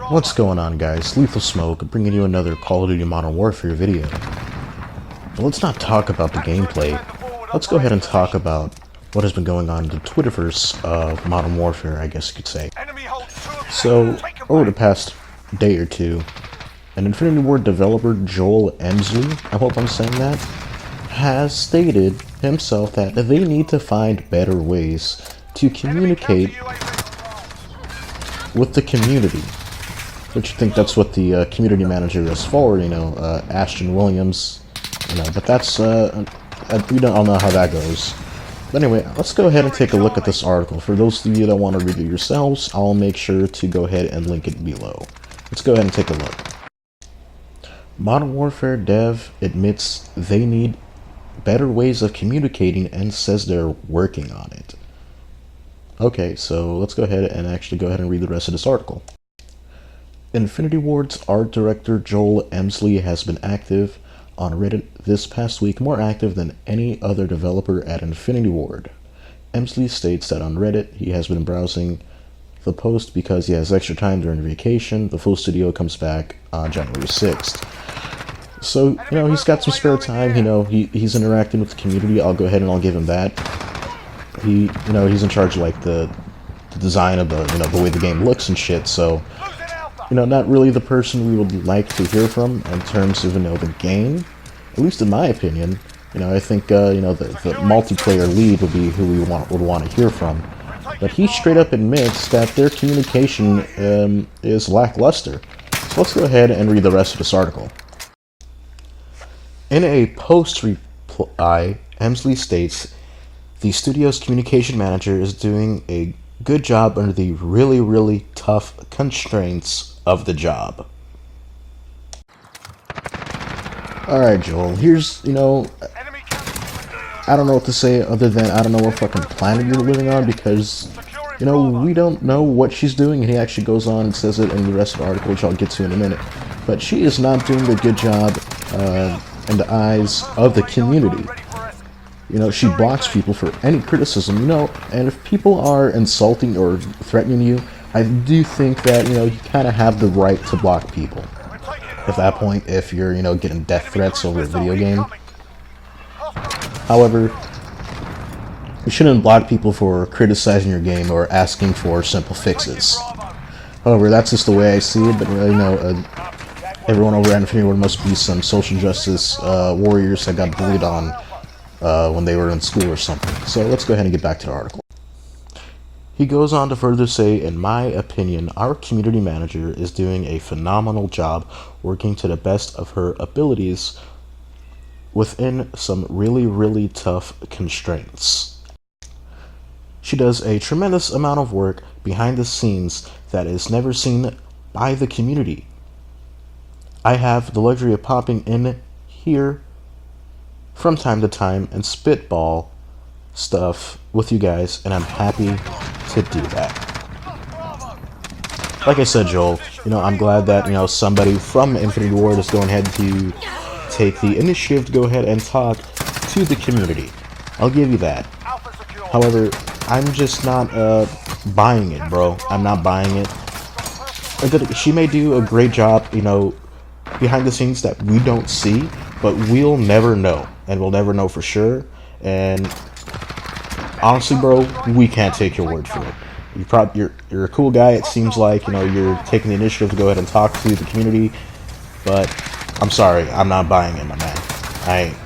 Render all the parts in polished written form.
What's going on, guys? Lethal Smoke bringing you another Call of Duty Modern Warfare video. But let's not talk about the gameplay. Let's go ahead and talk about what has been going on in the Twitterverse of Modern Warfare, I guess you could say. So, over the past day or two, an Infinity Ward developer, Joel Emsley, I hope I'm saying that, has stated himself that they need to find better ways to communicate with the community. Which I think that's what the community manager is for, Ashton Williams, but that's, we don't all know how that goes. But anyway, let's go ahead and take a look at this article. For those of you that want to read it yourselves, I'll make sure to go ahead and link it below. Let's go ahead and take a look. Modern Warfare dev admits they need better ways of communicating and says they're working on it. Okay, so let's go ahead and read the rest of this article. Infinity Ward's art director Joel Emsley has been active on Reddit this past week, more active than any other developer at Infinity Ward. Emsley states that on Reddit he has been browsing the post because he has extra time during vacation. The full studio comes back on January 6th. So, he's got some spare time, he's interacting with the community. I'll go ahead and I'll give him that. He's in charge of like the design of the way the game looks and shit, so not really the person we would like to hear from in terms of, the game. At least in my opinion. I think, the multiplayer lead would be who we would want to hear from. But he straight up admits that their communication is lackluster. So let's go ahead and read the rest of this article. In a post reply, Emsley states, the studio's communication manager is doing a good job under the really, really tough constraints of the job. Alright, Joel, here's, I don't know what to say other than I don't know what fucking planet you're living on, because, we don't know what she's doing, and he actually goes on and says it in the rest of the article, which I'll get to in a minute. But she is not doing a good job in the eyes of the community. She blocks people for any criticism, and if people are insulting or threatening you, I do think that, you kind of have the right to block people. At that point, if you're, getting death threats over a video game. However, you shouldn't block people for criticizing your game or asking for simple fixes. However, that's just the way I see it, but, everyone over at Infinity Ward must be some social justice warriors that got bullied on when they were in school or something. So let's go ahead and get back to the article. He goes on to further say, in my opinion, our community manager is doing a phenomenal job working to the best of her abilities within some really, really tough constraints. She does a tremendous amount of work behind the scenes that is never seen by the community. I have the luxury of popping in here from time to time and spitball stuff with you guys, and I'm happy to do that. Like I said, Joel, I'm glad that, somebody from Infinity Ward is going ahead to take the initiative to go ahead and talk to the community. I'll give you that. However, I'm just not buying it, bro. I'm not buying it. She may do a great job, behind the scenes that we don't see, but we'll never know, and we'll never know for sure. And honestly, bro, we can't take your word for it. You're a cool guy. It seems like you're taking the initiative to go ahead and talk to the community, but I'm sorry, I'm not buying it, my man. I ain't.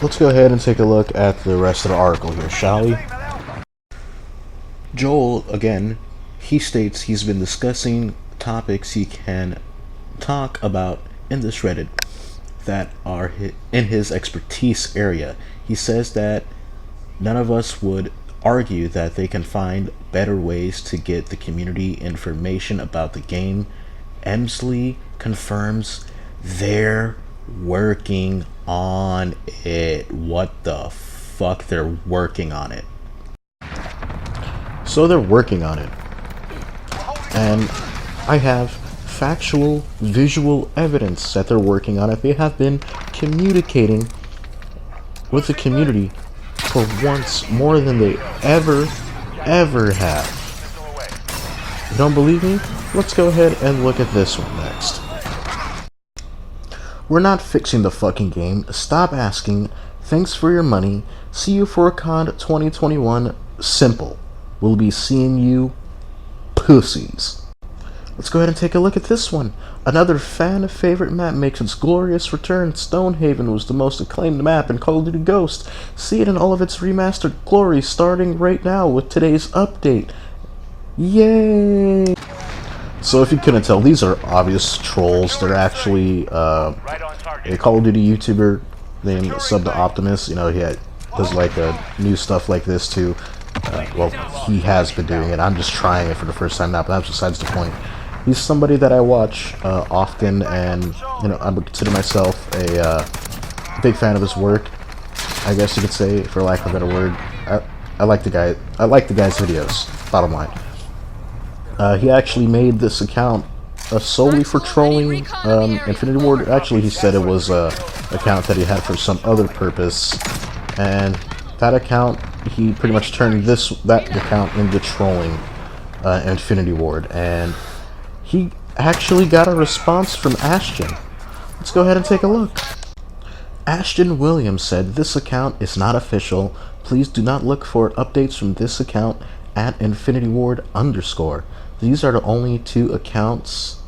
Let's go ahead and take a look at the rest of the article here, shall we? Joel, again, he states he's been discussing topics he can talk about in this Reddit that are in his expertise area. He says that none of us would argue that they can find better ways to get the community information about the game. Emsley confirms they're working on it. What the fuck? They're working on it. So they're working on it. And I have factual, visual evidence that they're working on it. They have been communicating with the community for once more than they ever have. You don't believe me? Let's go ahead and look at this one next. We're not fixing the fucking game. Stop asking. Thanks for your money. See you for Con 2021. Simple. We'll be seeing you pussies. Let's go ahead and take a look at this one. Another fan favorite map makes its glorious return. Stonehaven was the most acclaimed map in Call of Duty Ghost. See it in all of its remastered glory starting right now with today's update. Yay! So if you couldn't tell, these are obvious trolls. They're actually a Call of Duty YouTuber named Sub to Optimus. You know, he does like new stuff like this too. Well, he has been doing it. I'm just trying it for the first time now, but that's besides the point. He's somebody that I watch often, and you know, I would consider myself a big fan of his work, I guess you could say, for lack of a better word. I like the guy. I like the guy's videos. Bottom line. He actually made this account solely for trolling Infinity Ward. Actually, he said it was a account that he had for some other purpose, and that account, he pretty much turned that account into trolling Infinity Ward, and he actually got a response from Ashton. Let's go ahead and take a look. Ashton Williams said, "This account is not official. Please do not look for updates from this account at InfinityWard_. These are the only two accounts.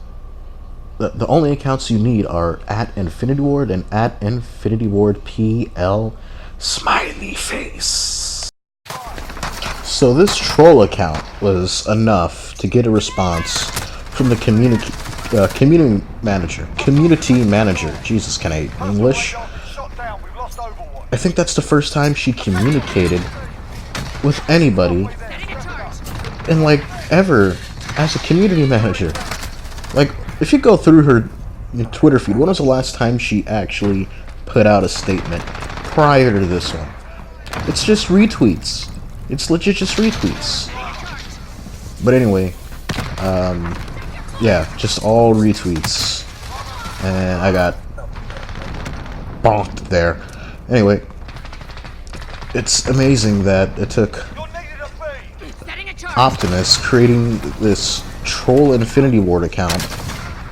The only accounts you need are at InfinityWard and at InfinityWardPL. Smiley face." So this troll account was enough to get a response from the community manager. Jesus, can I English? I think that's the first time she communicated with anybody in like ever as a community manager. Like, if you go through her Twitter feed, when was the last time she actually put out a statement prior to this one? It's just retweets. It's legit just retweets. But anyway, yeah, just all retweets. And I got bonked there. Anyway, it's amazing that it took Optimus creating this troll Infinity Ward account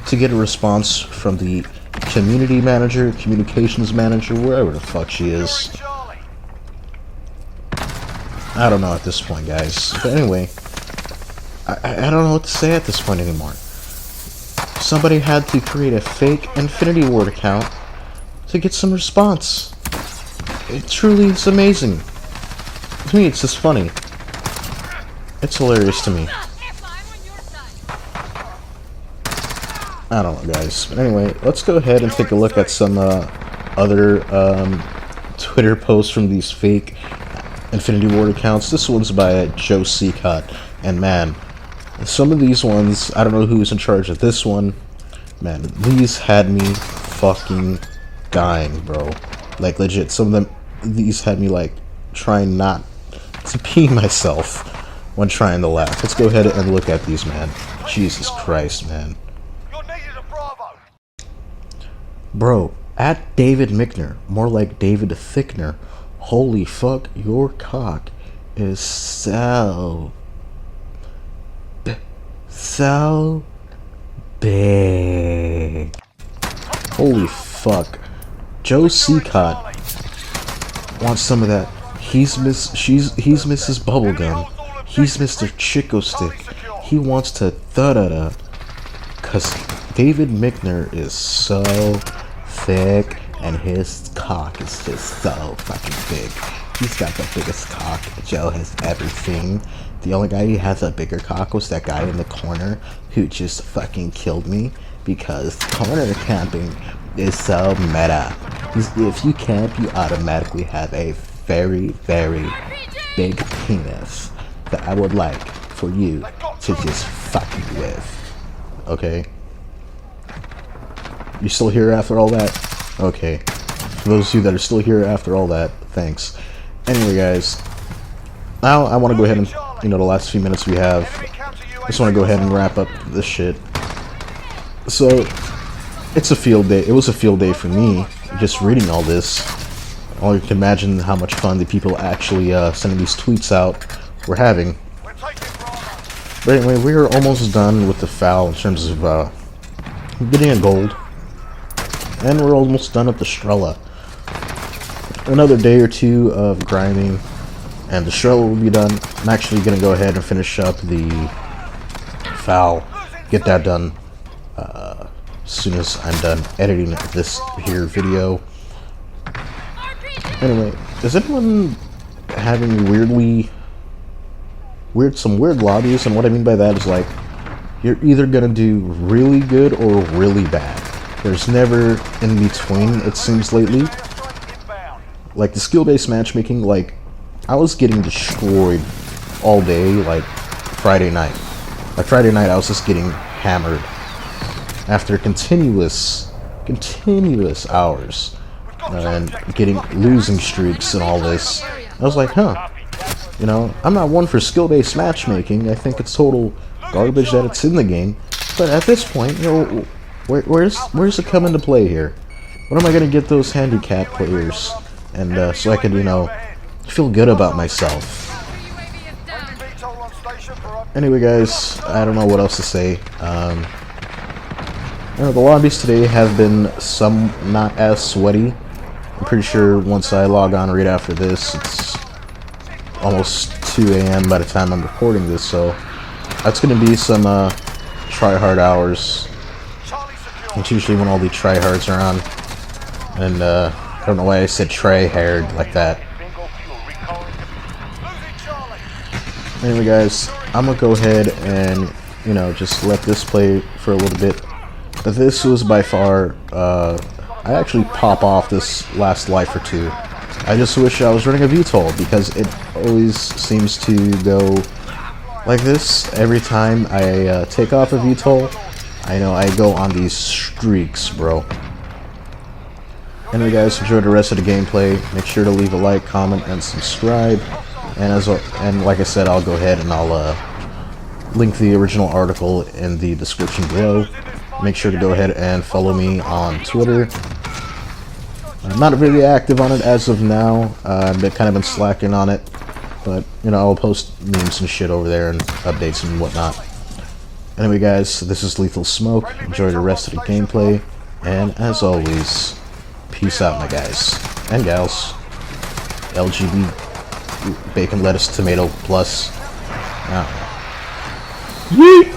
to get a response from the community manager, communications manager, wherever the fuck she is. I don't know at this point, guys. But anyway, I don't know what to say at this point anymore. Somebody had to create a fake Infinity Ward account to get some response. It truly is amazing. To me, it's just funny. It's hilarious to me. I don't know, guys. But anyway, let's go ahead and take a look at some other Twitter posts from these fake Infinity Ward accounts. This one's by Joe Seacott, and man, some of these ones, I don't know who's in charge of this one. Man, these had me fucking dying, bro. Like, legit, some of them, these had me, like, trying not to pee myself when trying to laugh. Let's go ahead and look at these, man. Jesus Christ, man. Bro, at David Mickner, more like David Thickner. Holy fuck, your cock is so big. Holy fuck. Joe Seacott wants some of that. He's Mrs. Bubblegum. He's Mr. Chico Stick. He wants to da-da-da. Cause David Mickner is so thick and his cock is just so fucking big. He's got the biggest cock Joe has ever seen. The only guy who has a bigger cock was that guy in the corner who just fucking killed me because corner camping is so meta. If you camp, you automatically have a very, very big penis that I would like for you to just fucking with. Okay? You still here after all that? Okay. For those of you that are still here after all that, thanks. Anyway, guys, now I want to go ahead and, you know, the last few minutes we have, I just want to go ahead and wrap up this shit. So, it's a field day. It was a field day for me, just reading all this. All you can imagine how much fun the people actually sending these tweets out were having. But anyway, we're almost done with the FAL in terms of getting a gold. And we're almost done with the Strela. Another day or two of grinding, and the Strela will be done. I'm actually going to go ahead and finish up the FAL, get that done as soon as I'm done editing this here video. Anyway, is anyone having some weird lobbies? And what I mean by that is, like, you're either gonna do really good or really bad. There's never in between, it seems lately. Like the skill-based matchmaking, like, I was getting destroyed all day, like Friday night. Like Friday night I was just getting hammered after continuous hours and getting losing streaks and all this. I was like, huh, you know, I'm not one for skill-based matchmaking. I think it's total garbage that it's in the game. But at this point, you know, where's it come into play here? When am I gonna get those handicap players, and so I can, you know, feel good about myself? Anyway, guys, I don't know what else to say. You know, the lobbies today have been some not as sweaty. I'm pretty sure once I log on right after this, it's almost 2 a.m. by the time I'm recording this, so that's going to be some try-hard hours. It's usually when all the try-hards are on, and I don't know why I said try-hard like that. Anyway, guys, I'm going to go ahead and, you know, just let this play for a little bit. But this was by far, I actually pop off this last life or two. I just wish I was running a VTOL, because it always seems to go like this every time I take off a VTOL. I know I go on these streaks, bro. Anyway, guys, enjoy the rest of the gameplay. Make sure to leave a like, comment, and subscribe. And like I said, I'll go ahead and I'll link the original article in the description below. Make sure to go ahead and follow me on Twitter. I'm not really active on it as of now. I've kind of been slacking on it, but you know, I'll post memes and shit over there and updates and whatnot. Anyway, guys, this is Lethal Smoke. Enjoy the rest of the gameplay, and as always, peace out, my guys and gals. LGB bacon, lettuce, tomato plus. Yeet!